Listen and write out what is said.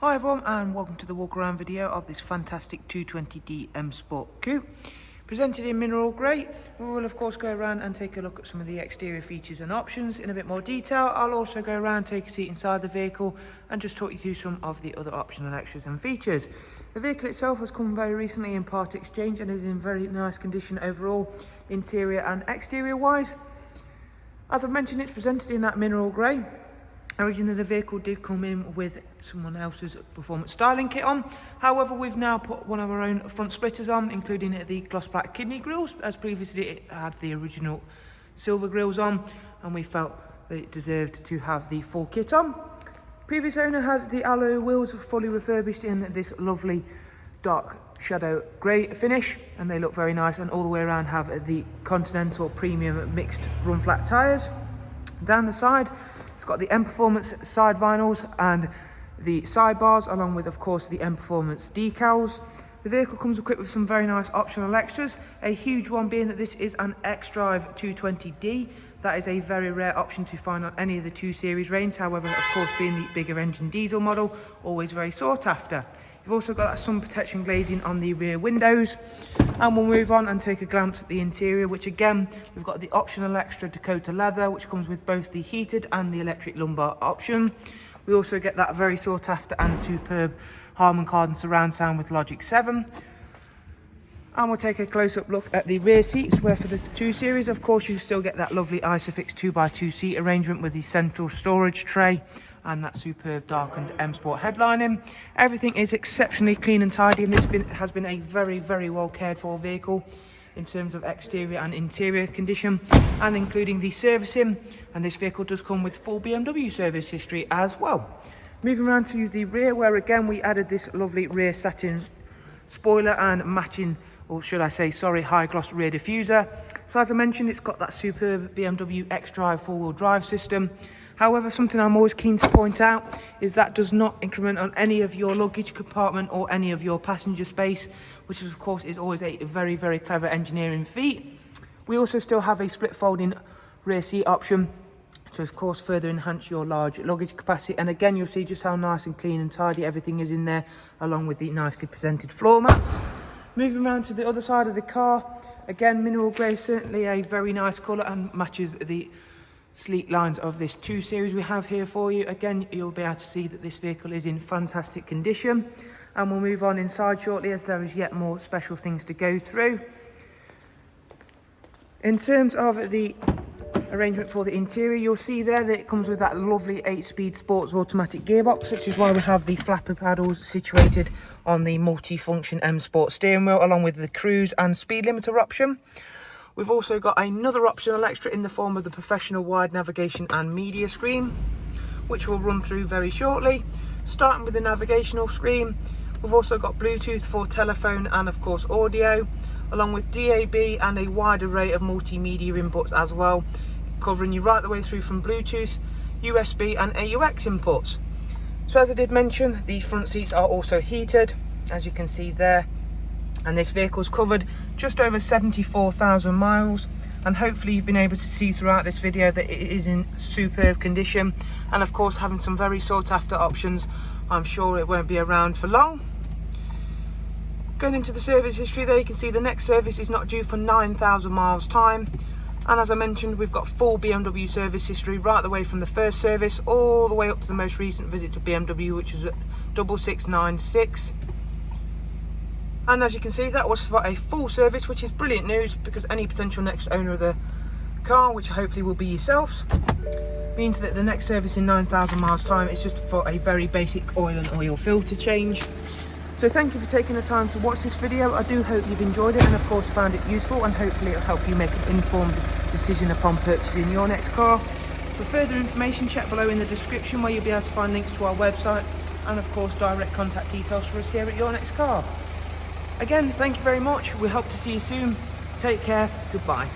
Hi everyone and welcome to the walk around video of this fantastic 220D MSPORT Coupe. Presented in mineral grey, we will of course go around and take a look at some of the exterior features and options in a bit more detail. I'll also go around, take a seat inside the vehicle and just talk you through some of the other optional extras and features. The vehicle itself has come very recently in part exchange and is in very nice condition overall, interior and exterior wise. As I've mentioned, it's presented in that mineral grey. Originally the vehicle did come in with someone else's performance styling kit on. However, we've now put one of our own front splitters on, including the gloss black kidney grills, as previously it had the original silver grills on, and we felt that it deserved to have the full kit on. Previous owner had the alloy wheels fully refurbished in this lovely dark shadow grey finish, and they look very nice, and all the way around have the Continental Premium mixed run flat tyres. Down the side, it's got the Mperformance side vinyls and the sidebars, along with of course the Mperformance decals. The vehicle comes equipped with some very nice optional extras, a huge one being that this is an Xdrive 220D. That is a very rare option to find on any of the 2 Series range. However, of course, being the bigger engine diesel model, always very sought after. You've also got that sun protection glazing on the rear windows. And we'll move on and take a glance at the interior, which again, we've got the optional extra Dakota leather, which comes with both the heated and the electric lumbar option. We also get that very sought after and superb Harman Kardon surround sound with Logic 7. And we'll take a close-up look at the rear seats, where for the 2 Series, of course, you still get that lovely Isofix 2x2 seat arrangement with the central storage tray and that superb darkened MSPORT headlining. Everything is exceptionally clean and tidy, and this has been a very, very well cared for vehicle in terms of exterior and interior condition, and including the servicing. And this vehicle does come with full BMW service history as well. Moving around to the rear, where again we added this lovely rear satin spoiler and matching, or should I say, sorry, high gloss rear diffuser. So as I mentioned, it's got that superb BMW Xdrive 4-wheel drive system. However, something I'm always keen to point out is that does not increment on any of your luggage compartment or any of your passenger space, which of course is always a very, very clever engineering feat. We also still have a split folding rear seat option to of course further enhance your large luggage capacity. And again, you'll see just how nice and clean and tidy everything is in there, along with the nicely presented floor mats. Moving around to the other side of the car, again, mineral grey, certainly a very nice colour and matches the sleek lines of this 2 Series we have here for you. Again, you'll be able to see that this vehicle is in fantastic condition, and we'll move on inside shortly as there is yet more special things to go through. In terms of the arrangement for the interior, you'll see there that it comes with that lovely 8-speed sports automatic gearbox, which is why we have the flapper paddles situated on the multi-function MSPORT steering wheel, along with the cruise and speed limiter option. We've also got another optional extra in the form of the professional wide navigation and media screen, which we'll run through very shortly. Starting with the navigational screen, we've also got Bluetooth for telephone and of course audio, along with DAB and a wide array of multimedia inputs as well, covering you right the way through from Bluetooth, USB and AUX inputs. So as I did mention, the front seats are also heated, as you can see there. And this vehicle's covered just over 74,000 miles, and hopefully you've been able to see throughout this video that it is in superb condition, and of course having some very sought after options. I'm sure it won't be around for long. Going into the service history there, you can see the next service is not due for 9,000 miles time, and as I mentioned, we've got full BMW service history right the way from the first service all the way up to the most recent visit to BMW, which was at 6696. And as you can see, that was for a full service, which is brilliant news, because any potential next owner of the car, which hopefully will be yourselves, means that the next service in 9,000 miles time is just for a very basic oil and oil filter change. So thank you for taking the time to watch this video. I do hope you've enjoyed it and of course found it useful, and hopefully it'll help you make an informed decision upon purchasing your next car. For further information, check below in the description, where you'll be able to find links to our website and of course direct contact details for us here at Your Next Car. Again, thank you very much. We hope to see you soon. Take care. Goodbye.